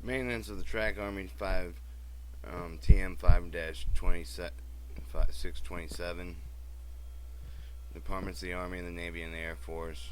Maintenance of the track Army 5 TM 5-627. Departments of the Army, the Navy, and the Air Force.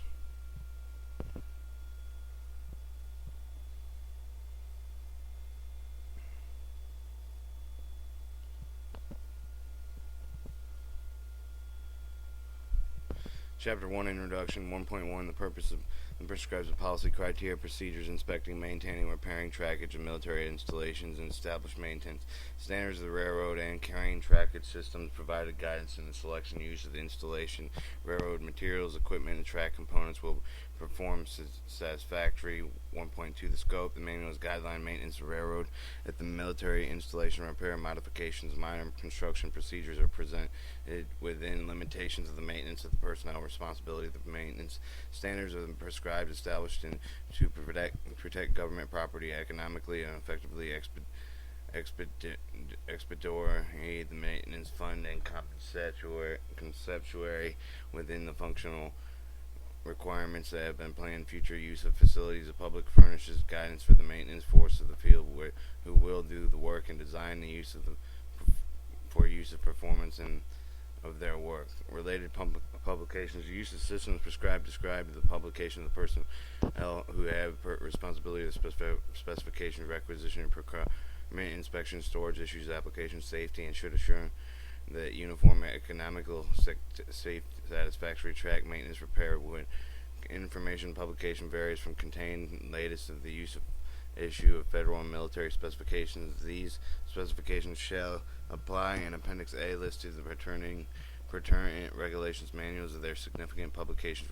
Chapter 1 Introduction 1.1 The purpose of and prescribes the policy, criteria, procedures, inspecting, maintaining, repairing trackage of military installations and established maintenance standards of the railroad and carrying trackage systems, provided guidance in the selection and use of the installation, railroad materials, equipment, and track components will perform satisfactory. 1.2 The scope. The manual is guideline maintenance of railroad at the military installation, repair, modifications, minor construction procedures are presented within limitations of the maintenance of the personnel responsibility of the maintenance. Standards are prescribed, established to protect government property economically and effectively expeditory the maintenance fund and conceptuary within the functional requirements that have been planned. Future use of facilities. The public furnishes guidance for the maintenance force of the field who will do the work and design the use of for use of performance and of their work. Related publications. The use of systems prescribed describe the publication of the personnel who have responsibility of specifications, requisition, and procurement, inspection, storage, issues, application, safety, and should assure that uniform, economical, safe, satisfactory track maintenance repair would information publication varies from contained latest of the use of issue of federal and military specifications. These specifications shall apply in Appendix A listed the pertinent regulations manuals of their significant publications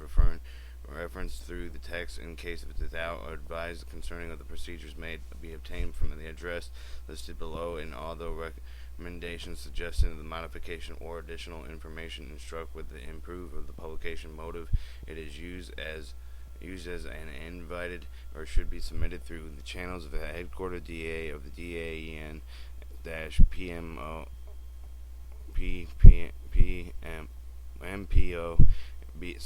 reference through the text. In case of doubt or advise concerning of the procedures may be obtained from the address listed below, and although recommendations suggesting the modification or additional information instruct with the improve of the publication motive, it is used as an invited or should be submitted through the channels of the headquarter DA of the DAEN PMO MPO B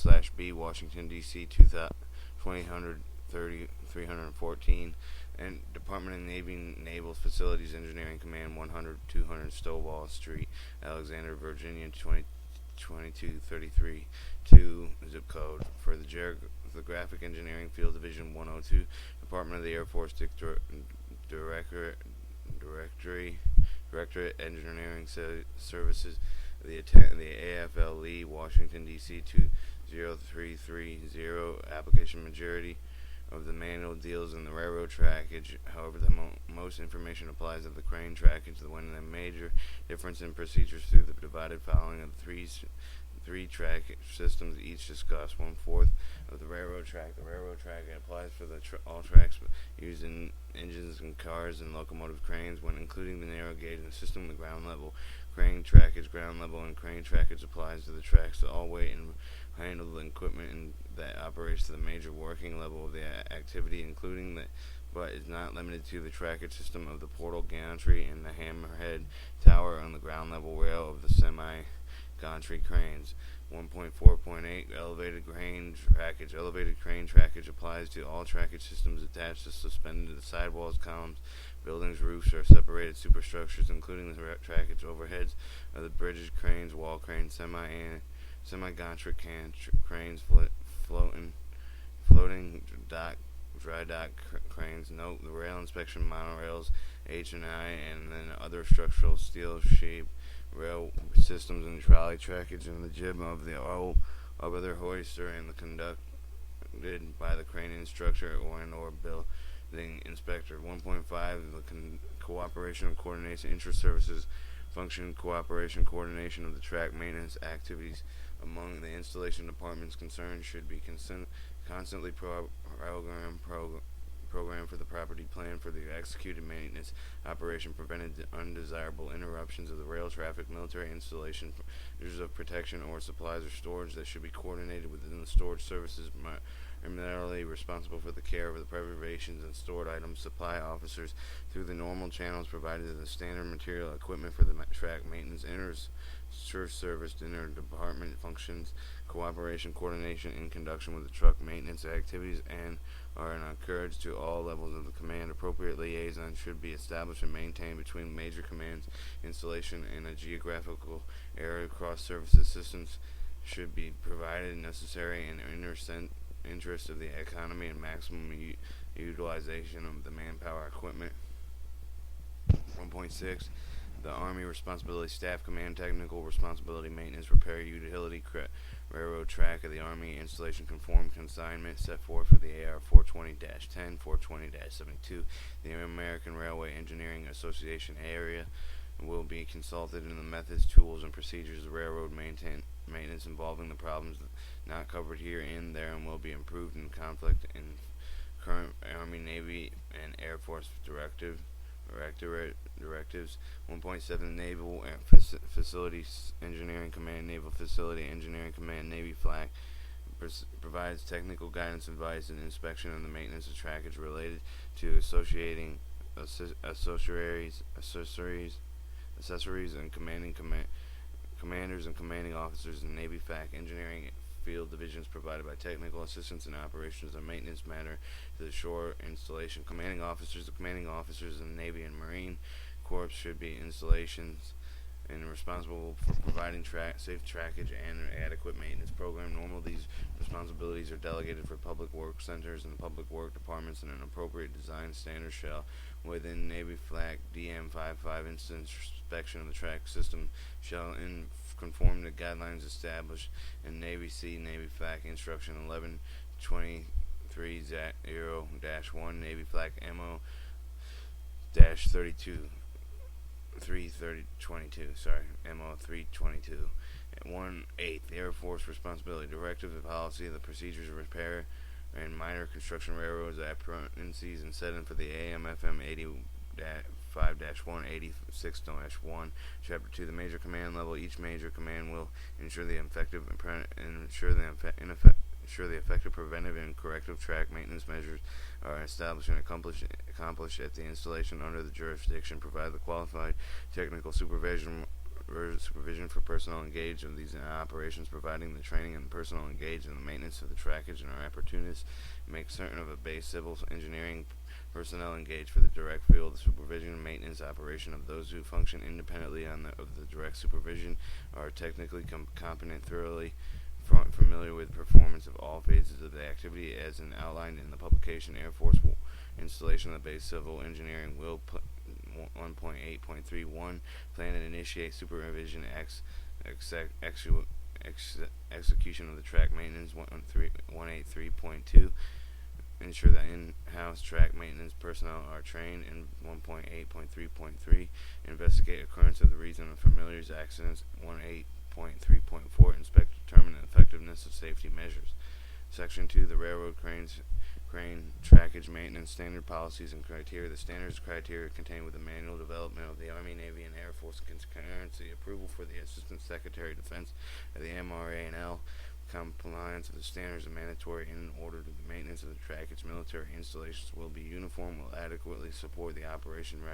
Washington DC 314 and Department of Navy Naval Facilities Engineering Command 100-200 Stonewall Street, Alexander, Virginia 2233 2 zip code. For the Graphic Engineering Field Division 102, Department of the Air Force Directorate Engineering Services, the AFLE, Washington DC 20330. Application majority of the manual deals in the railroad trackage. However, the most information applies to the crane trackage. When the major difference in procedures through the divided following of three track systems each discussed. 1/4 of the railroad track. The railroad track applies for all tracks used in engines and cars and locomotive cranes. When including the narrow gauge and the system, the ground level crane trackage. Ground level and crane trackage applies to the tracks to all weight and handle equipment that operates to the major working level of the activity, including the but is not limited to the trackage system of the portal gantry and the hammerhead tower on the ground level rail of the semi-gantry cranes. 1.4.8 Elevated crane trackage. Elevated crane trackage applies to all trackage systems attached to suspended to the sidewalls, columns, buildings, roofs, or separated superstructures, including the trackage overheads of the bridges, cranes, wall cranes, semi-gantry cranes, floating dock, dry dock cranes. Note the rail inspection monorails, H&I, and then other structural steel shape rail systems and trolley trackage and the jib of the other hoister and the conducted by the crane instructor or building inspector. 1.5 The cooperation and coordination inter-services function. Cooperation coordination of the track maintenance activities among the installation departments concerned should be constantly program for the property plan for the executed maintenance operation, prevented undesirable interruptions of the rail traffic, military installation, measures of protection or supplies or storage that should be coordinated within the storage services primarily responsible for the care of the preservations and stored items. Supply officers through the normal channels provided the standard material equipment for the track maintenance. Service inter-department functions, cooperation, coordination in conjunction with the truck maintenance activities, and are encouraged to all levels of the command. Appropriate liaison should be established and maintained between major commands, installation, and a geographical area. Cross-service assistance should be provided necessary in interest of the economy and maximum utilization of the manpower equipment. 1.6. The Army responsibility, staff command, technical responsibility, maintenance, repair, utility, railroad track of the Army installation conform consignment set forth for the AR 420-10, 420-72. The American Railway Engineering Association area will be consulted in the methods, tools, and procedures of railroad maintenance involving the problems not covered here and there, and will be improved in conflict in current Army, Navy, and Air Force directives. 1.7 Naval Facilities Engineering Command, Naval Facility Engineering Command, Navy flag provides technical guidance, advice, and inspection of the maintenance of trackage related to associating accessories, and commanders and commanding officers in Navy FAC engineering field divisions provided by technical assistance in operations and maintenance matter to the shore installation. The commanding officers in Navy and Marine Corps should be installations and responsible for providing safe trackage and adequate maintenance program. Normally, these responsibilities are delegated for public work centers and public work departments, and an appropriate design standard shall, within Navy FLAC DM55 instance inspection of the track system, shall conform to guidelines established in Navy FLAC Instruction 1123-0-1, Navy FLAC MO-32. 322, MO 322. 1/8. The Air Force responsibility, directive, the policy, the procedures of repair and minor construction railroads, appendices, and setting for the AM/FM 85-1, 86-1. Chapter 2. The major command level. Each major command will ensure the effective preventive and corrective track maintenance measures are established and accomplished at the installation under the jurisdiction. Provide the qualified technical supervision for personnel engaged in these operations, providing the training and personnel engaged in the maintenance of the trackage and are opportunists. Make certain of a base civil engineering personnel engaged for the direct field supervision and maintenance operation of those who function independently of the direct supervision are technically competent, thoroughly familiar with performance of all phases of the activity as outlined in the publication. Air Force installation of the base civil engineering will 1.8.31 plan and initiate supervision execution of the track maintenance. 183.2 ensure that in-house track maintenance personnel are trained. And 1.8.3.3 investigate occurrence of the reason of familiar accidents. 1.8.3.4 inspect, determine the effectiveness of safety measures. Section 2. The railroad crane trackage maintenance standard policies and criteria. The standards criteria contained with the manual development of the Army, Navy, and Air Force concurrency approval for the Assistant Secretary of Defense of the MRA&L. Compliance of the standards are mandatory in order to the maintenance of the trackage. Military installations will be uniform, will adequately support the operational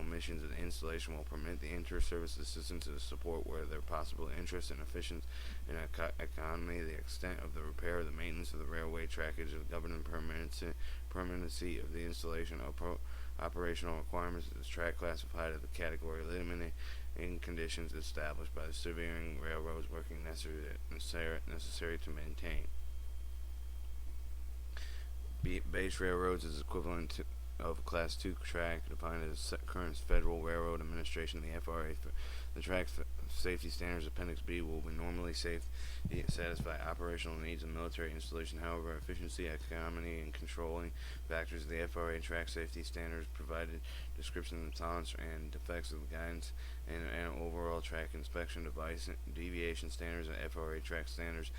missions of the installation, will permit the inter-service assistance to support where there possible interest and efficiency in economy, the extent of the repair or the maintenance of the railway trackage, of governing permanency of the installation of operational requirements of this track classified as the category limited in conditions established by the surveying railroads working necessary to maintain. Base railroads is equivalent of Class 2 track defined as current Federal Railroad Administration, the FRA. The track safety standards Appendix B will be normally satisfy operational needs of military installation. However, efficiency, economy, and controlling factors of the FRA track safety standards provided description of tolerance and defects of the guidance and overall track inspection device deviation standards and FRA track standards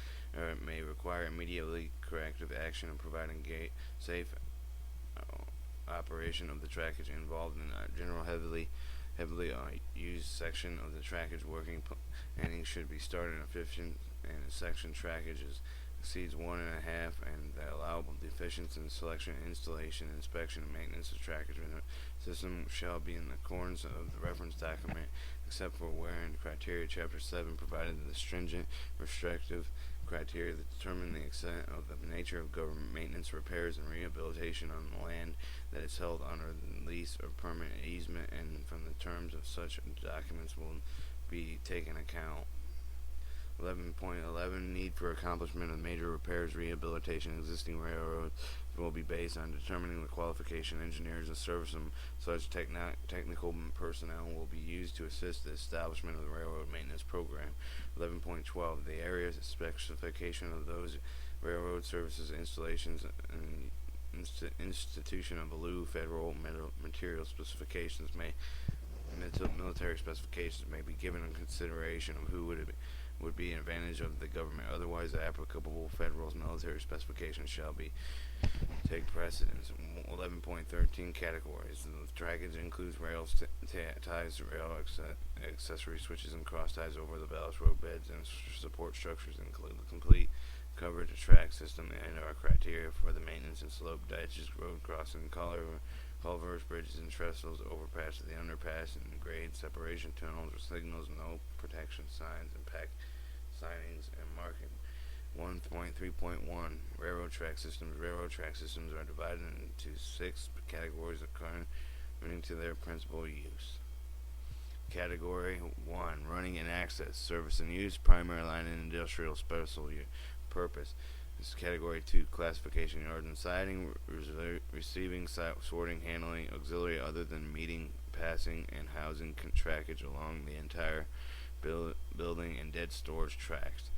may require immediately corrective action in providing safe operation of the trackage involved in a general heavily used section of the trackage. Working planning should be started efficient and section trackage is exceeds 1.5, and the allowable deficiencies in selection, installation, inspection, and maintenance of trackage system shall be in accordance of the reference document, except for wherein criteria Chapter 7 provided the stringent, restrictive criteria that determine the extent of the nature of government maintenance, repairs, and rehabilitation on the land that is held under the lease or permanent easement, and from the terms of such documents will be taken account. 11.11 Need for accomplishment of major repairs, rehabilitation of existing railroads will be based on determining the qualification engineers and service and such technical personnel will be used to assist the establishment of the railroad maintenance program. 11.12 The area specification of those railroad services installations and institution of lieu federal material specifications military specifications may be given in consideration of who would be an advantage of the government. Otherwise, the applicable federal military specifications shall take precedence. 11.13 Categories. The trackage includes rails, ties, rail accessory switches, and cross ties over the ballast road beds, and support structures include the complete coverage track system and our criteria for the maintenance and slope ditches, road crossing, culverts, bridges and trestles, overpasses, the underpass, and grade separation tunnels or signals, no protection signs, and pack signings and marking. 1.3.1 Railroad track systems. Railroad track systems are divided into 6 categories according to their principal use. Category 1 Running and access, service and use, primary line and industrial special purpose. This is Category 2 Classification, yard and siding, receiving, sorting, handling, auxiliary other than meeting, passing, and housing trackage along the entire building and dead storage tracks.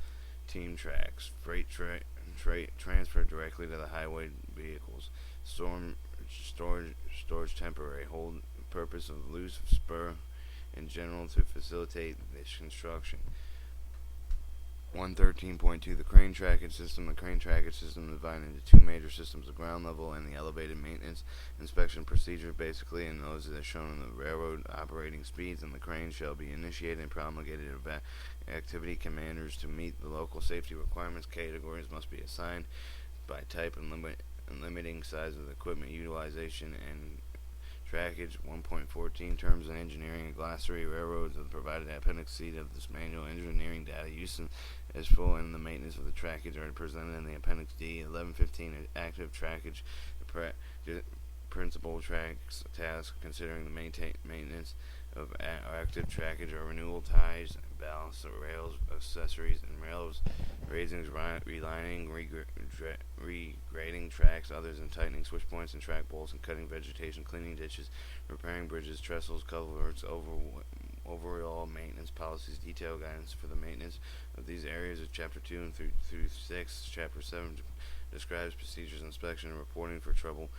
Team tracks, freight transfer directly to the highway vehicles. Storage temporary, hold purpose of loose spur in general to facilitate this construction. 113.2 The crane trackage system. The crane trackage system is divided into 2 major systems: the ground level and the elevated maintenance inspection procedure, basically, and those that are shown in the railroad operating speeds, and the crane shall be initiated and promulgated activity commanders to meet the local safety requirements. Categories must be assigned by type and limiting size of the equipment utilization and trackage. 1.14 Terms and engineering. Glossary. Railroads have provided Appendix C of this manual. Engineering data used as full in the maintenance of the trackage are presented in the Appendix D. 11.15 Active trackage. The principal tracks task considering the maintenance of active trackage are renewal ties, ballast, rails, accessories, and rails, raisings, relining, regrading tracks, others, and tightening switch points and track bolts, and cutting vegetation, cleaning ditches, repairing bridges, trestles, culverts, overall maintenance policies, detailed guidance for the maintenance of these areas of Chapter 2 and through 6. Chapter 7 describes procedures, inspection, and reporting for trouble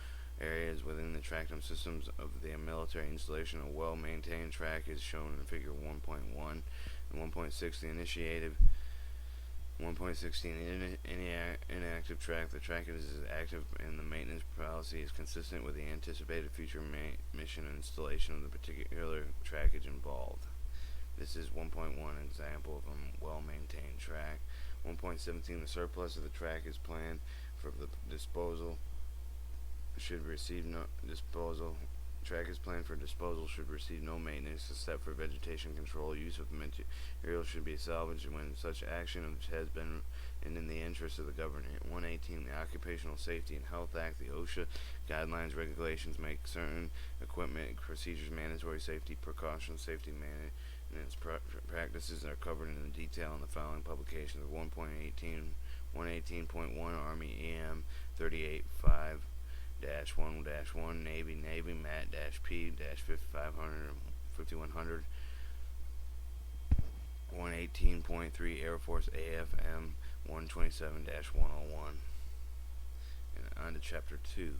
areas within the tractum systems of the military installation. A well-maintained track is shown in Figure 1.1 and 1.6. The initiative 1.16 Inactive track. The track is active and the maintenance policy is consistent with the anticipated future mission and installation of the particular trackage involved. This is 1.1 example of a well-maintained track. 1.17 The surplus of the track is planned for the disposal should receive no disposal. Track is planned for disposal should receive no maintenance except for vegetation control. Use of material should be salvaged when such action has been in the interest of the government. 118 The Occupational Safety and Health Act. The OSHA guidelines regulations make certain equipment procedures mandatory. Safety precautions, safety maintenance practices are covered in detail in the following publications. 118.1 Army EM 38.5 1-1 Navy Mat P 5100 118.3 Air Force AFM 127-101. And on to Chapter 2.